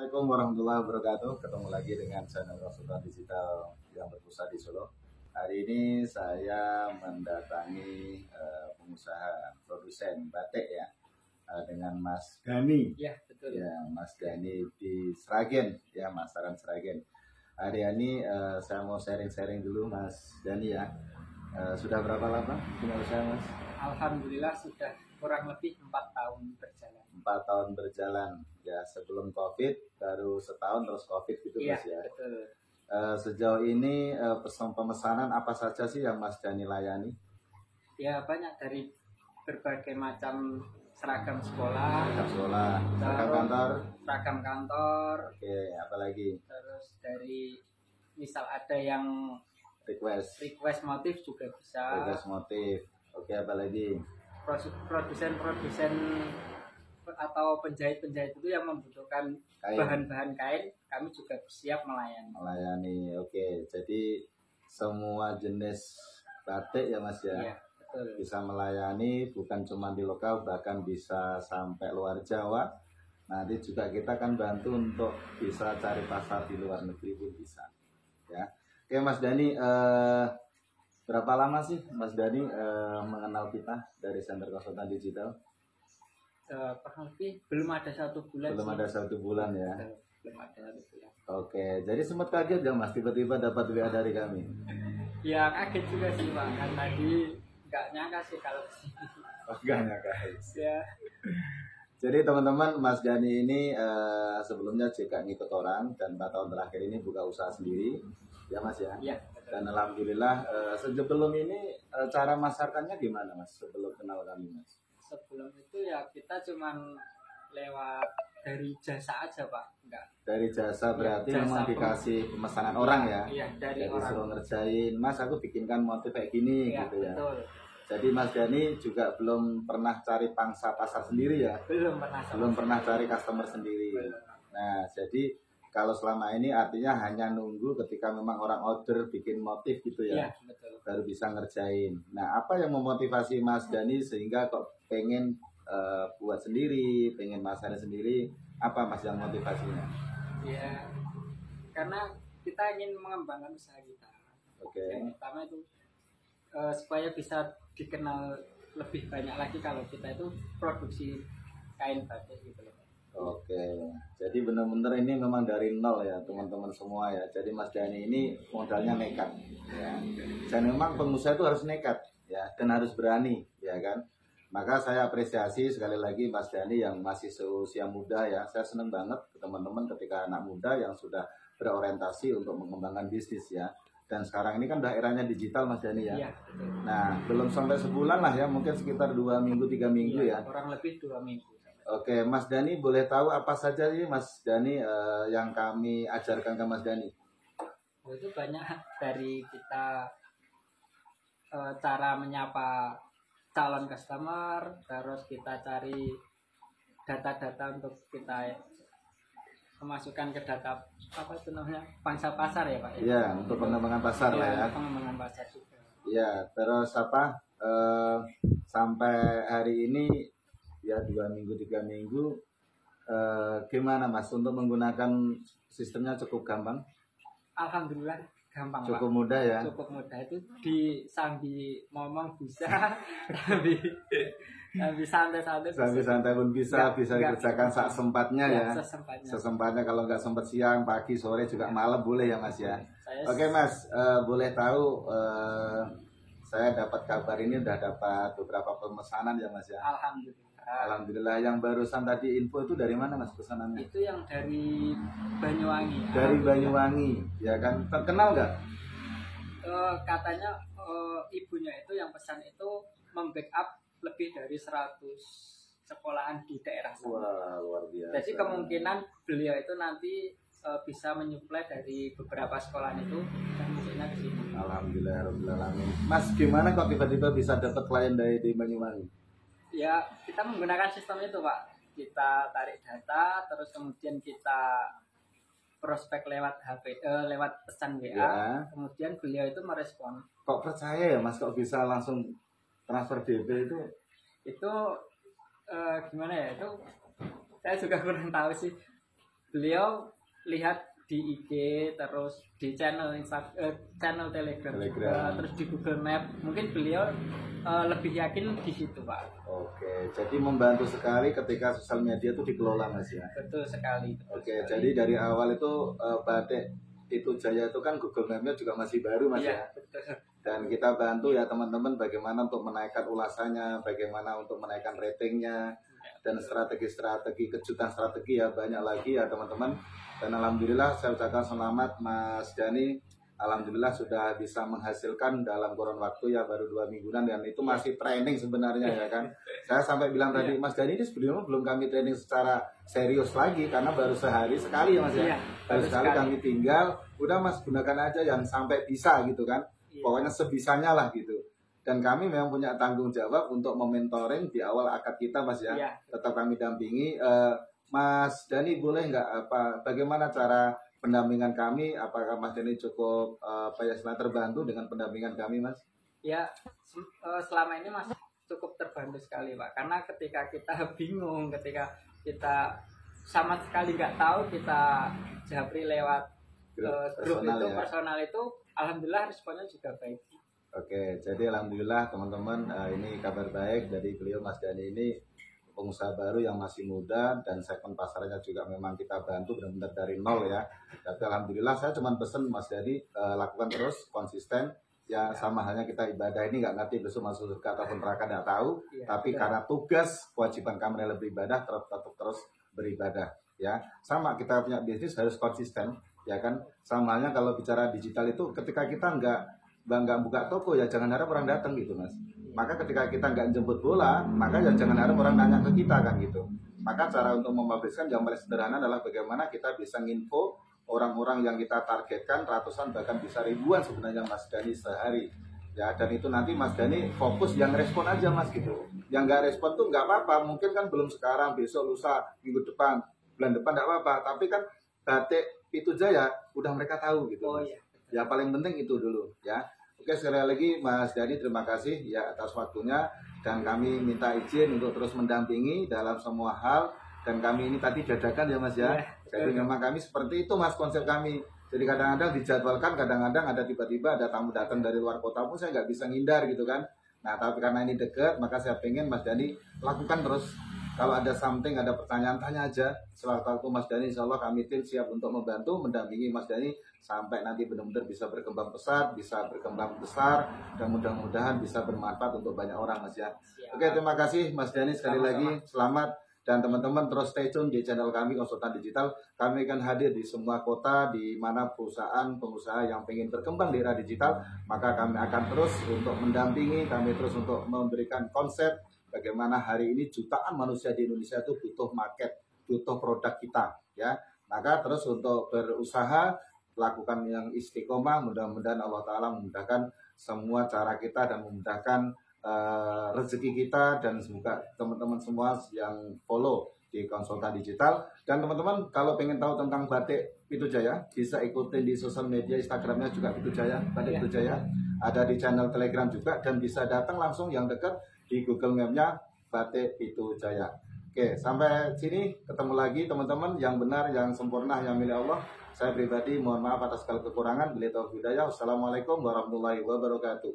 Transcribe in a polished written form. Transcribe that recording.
Assalamualaikum warahmatullahi wabarakatuh. Ketemu lagi dengan channel Konsultan Digital yang berpusat di Solo. Hari ini saya mendatangi pengusaha produsen batik ya, dengan Mas Gani. Ya, betul. Ya, Mas Gani di Sragen ya, Masaran Sragen. Hari ini saya mau sharing-sharing dulu Mas Gani ya. Sudah berapa lama punya usaha Mas? Alhamdulillah sudah kurang lebih 4 tahun berjalan. 4 tahun berjalan ya, sebelum COVID baru setahun terus COVID gitu Iya, Mas ya. betul. Sejauh ini pemesanan apa saja sih yang Mas Dani layani? Ya, banyak dari berbagai macam seragam sekolah, Seragam kantor. seragam kantor. Oke, apalagi? Terus dari misal ada yang request motif juga bisa. Request motif. Oke, apalagi? Produsen atau penjahit-penjahit itu yang membutuhkan bahan-bahan kain, kami juga siap melayani. Oke, jadi semua jenis batik ya Mas ya? Iya, betul. Bisa melayani bukan cuma di lokal, bahkan bisa sampai luar Jawa. Nanti juga kita akan bantu untuk bisa cari pasar di luar negeri pun bisa ya. Oke Mas Dani, berapa lama sih Mas Dani mengenal kita dari Center Konsultan Digital? Kurang lebih belum ada 1 bulan. Belum ada 1 bulan ya. Belum ada 1 bulan. Oke, jadi sempat kaget ya Mas tiba-tiba dapat WA dari kami? Ya kaget juga sih Pak, kan tadi nggak nyangka sih kalau kesini. Oh, nggak nyangka Ya. Jadi teman-teman, Mas Dani ini sebelumnya juga ngikut orang dan 4 tahun terakhir ini buka usaha sendiri ya Mas ya. Iya. Dan alhamdulillah sebelum ini cara masarkannya gimana Mas sebelum kenal kami Mas? Sebelum itu ya kita cuman lewat dari jasa aja Pak, enggak. Dari jasa berarti jasa memang dikasih pemesanan orang ya? Iya, dari jadi orang. suruh ngerjain, Mas aku bikinkan motif kayak gini Iya, gitu ya. Betul. Jadi Mas Dani juga belum pernah cari pangsa pasar sendiri ya? Belum pernah cari customer sendiri. Nah, jadi kalau selama ini artinya hanya nunggu ketika memang orang order bikin motif gitu ya? Iya, betul. Baru bisa ngerjain. Nah, apa yang memotivasi Mas Dani sehingga kok pengen buat sendiri, pengen masarin sendiri? Apa Mas yang motivasinya? Ya, karena kita ingin mengembangkan usaha kita. Oke. Yang pertama itu supaya bisa dikenal lebih banyak lagi kalau kita itu produksi kain batik gitu loh. Oke, jadi benar-benar ini memang dari nol ya teman-teman semua ya. Jadi Mas Dani ini modalnya nekat ya. Dan memang pengusaha itu harus nekat ya dan harus berani ya kan. Maka saya apresiasi sekali lagi Mas Dani yang masih seusia muda ya. Saya senang banget ke teman-teman ketika anak muda yang sudah berorientasi untuk mengembangkan bisnis ya. Dan sekarang ini kan daerahnya digital Mas Dani ya. Iya, betul. Nah, belum sampai sebulan lah ya, mungkin sekitar 2 minggu 3 minggu ya. Kurang lebih 2 minggu. Oke, Mas Dani boleh tahu apa saja sih Mas Dani yang kami ajarkan ke Mas Dani? Itu banyak dari kita cara menyapa calon customer, terus kita cari data-data untuk kita memasukkan ke data apa itu namanya pangsa pasar ya Pak? Iya, untuk pengembangan pasar lah ya. Pengembangan pasar juga. Iya, terus apa? Sampai hari ini ya 2 minggu 3 minggu gimana Mas untuk menggunakan sistemnya cukup gampang? Alhamdulillah gampang cukup Pak. Mudah ya. Cukup mudah itu sambil ngomong bisa tapi santai pun bisa dikerjakan saat sempatnya ya. Sesempatnya kalau nggak sempat siang, pagi, sore juga malam boleh ya Mas ya. Oke Mas, boleh tahu saya dapat kabar ini udah dapat beberapa pemesanan ya Mas ya. Alhamdulillah. Yang barusan tadi info itu dari mana Mas pesanannya? Itu yang dari Banyuwangi. Dari Banyuwangi, ya kan? Terkenal nggak? Katanya ibunya itu yang pesan itu membackup lebih dari 100 sekolahan di daerah sana. Wah, luar biasa. Jadi kemungkinan beliau itu nanti bisa menyuplai dari beberapa sekolah itu dan masuknya ke sini. Alhamdulillahirobbilalamin. Mas, gimana kok tiba-tiba bisa dapat klien di Banyuwangi? Ya, kita menggunakan sistem itu Pak. Kita tarik data, terus kemudian kita prospek lewat lewat pesan WA. Ya. Kemudian beliau itu merespon. Kok percaya ya Mas kok bisa langsung transfer DP itu? Itu gimana ya? Itu saya juga kurang tahu sih. beliau lihat di IG, terus di channel Telegram juga, terus di Google Map. Mungkin beliau lebih yakin di situ, Pak. Oke, jadi membantu sekali ketika sosial media itu dikelola, Mas ya. Betul sekali. Oke, jadi dari awal itu Batik Pitu Jaya itu kan Google Map-nya juga masih baru, Mas ya. Betul. Dan kita bantu ya teman-teman bagaimana untuk menaikkan ulasannya, bagaimana untuk menaikkan ratingnya, dan strategi-strategi, kejutan strategi ya banyak lagi ya teman-teman. Dan alhamdulillah saya ucapkan selamat Mas Dhani. Alhamdulillah sudah bisa menghasilkan dalam kurun waktu ya baru 2 mingguan, dan itu masih training sebenarnya ya kan. Saya sampai bilang tadi, Mas Dhani ini sebelumnya belum kami training secara serius lagi karena baru sehari sekali ya Mas ya. Baru sekali kami tinggal, udah Mas gunakan aja yang sampai bisa gitu kan. Pokoknya sebisanya lah gitu. Dan kami memang punya tanggung jawab untuk mementoring di awal akad kita Mas ya. Tetap kami dampingi. Mas Dhani boleh nggak bagaimana cara pendampingan kami? Apakah Mas Dhani cukup terbantu dengan pendampingan kami, Mas? Ya, selama ini Mas cukup terbantu sekali, Pak. Karena ketika kita bingung, ketika kita sama sekali nggak tahu, kita japri lewat grup itu personal itu, alhamdulillah responnya juga baik. Oke, jadi alhamdulillah teman-teman, ini kabar baik dari beliau Mas Dhani ini. Pengusaha baru yang masih muda, dan segmen pasarnya juga memang kita bantu benar-benar dari nol ya. Tapi alhamdulillah saya cuma pesen Mas Dhani lakukan terus konsisten ya, sama halnya kita ibadah ini nggak ngerti besok masuk surga ataupun neraka nggak tahu, tapi karena tugas kewajiban kami adalah beribadah, tetap terus beribadah ya. Sama kita punya bisnis harus konsisten ya kan. Sama halnya kalau bicara digital itu, ketika kita nggak buka toko ya jangan harap orang datang gitu Mas. Maka ketika kita nggak jemput bola, maka ya jangan harap orang nanya ke kita kan gitu. Maka cara untuk mempubliskan yang paling sederhana adalah bagaimana kita bisa nginfo orang-orang yang kita targetkan, ratusan bahkan bisa ribuan sebenarnya Mas Dhani sehari. Ya, dan itu nanti Mas Dhani fokus yang respon aja Mas gitu. Yang nggak respon tuh nggak apa-apa, mungkin kan belum sekarang, besok, lusa, minggu depan, bulan depan nggak apa-apa. Tapi kan Batik Pitu Jaya udah mereka tahu gitu. Ya paling penting itu dulu ya. Oke, sekali lagi Mas Dhani terima kasih ya atas waktunya, dan kami minta izin untuk terus mendampingi dalam semua hal, dan kami ini tadi dadakan ya Mas ya. Jadi memang kami seperti itu Mas konsep kami. Jadi kadang-kadang dijadwalkan, kadang-kadang ada tiba-tiba ada tamu datang dari luar kota pun saya nggak bisa ngindar gitu kan. Nah tapi karena ini dekat, maka saya pengen Mas Dhani lakukan terus. Kalau ada something, ada pertanyaan, tanya aja. Sewaktu Mas Dhani, insya Allah kami tim siap untuk membantu, mendampingi Mas Dhani sampai nanti benar-benar bisa berkembang pesat, bisa berkembang besar, dan mudah-mudahan bisa bermanfaat untuk banyak orang Mas ya. Oke, terima kasih Mas Dhani sekali lagi, selamat. Dan teman-teman terus stay tune di channel kami Konsultan Digital. Kami akan hadir di semua kota di mana pengusaha yang ingin berkembang di era digital, maka kami akan terus untuk mendampingi, kami terus untuk memberikan konsep bagaimana hari ini jutaan manusia di Indonesia itu butuh market, butuh produk kita ya. Maka terus untuk berusaha, lakukan yang istiqomah, mudah-mudahan Allah Ta'ala memudahkan semua cara kita dan memudahkan rezeki kita, dan semoga teman-teman semua yang follow di Konsultan Digital. Dan teman-teman kalau pengen tahu tentang Batik Pitu Jaya, bisa ikutin di sosial media, Instagramnya juga Pitu Jaya, Batik Pitu Jaya. Ada di channel Telegram juga, dan bisa datang langsung yang dekat di Google Map-nya Batik Pitu Jaya. Oke, sampai sini ketemu lagi teman-teman. Yang benar, yang sempurna, yang milik Allah. Saya pribadi mohon maaf atas segala kekurangan. Bila taufiq hidayah. Wassalamualaikum warahmatullahi wabarakatuh.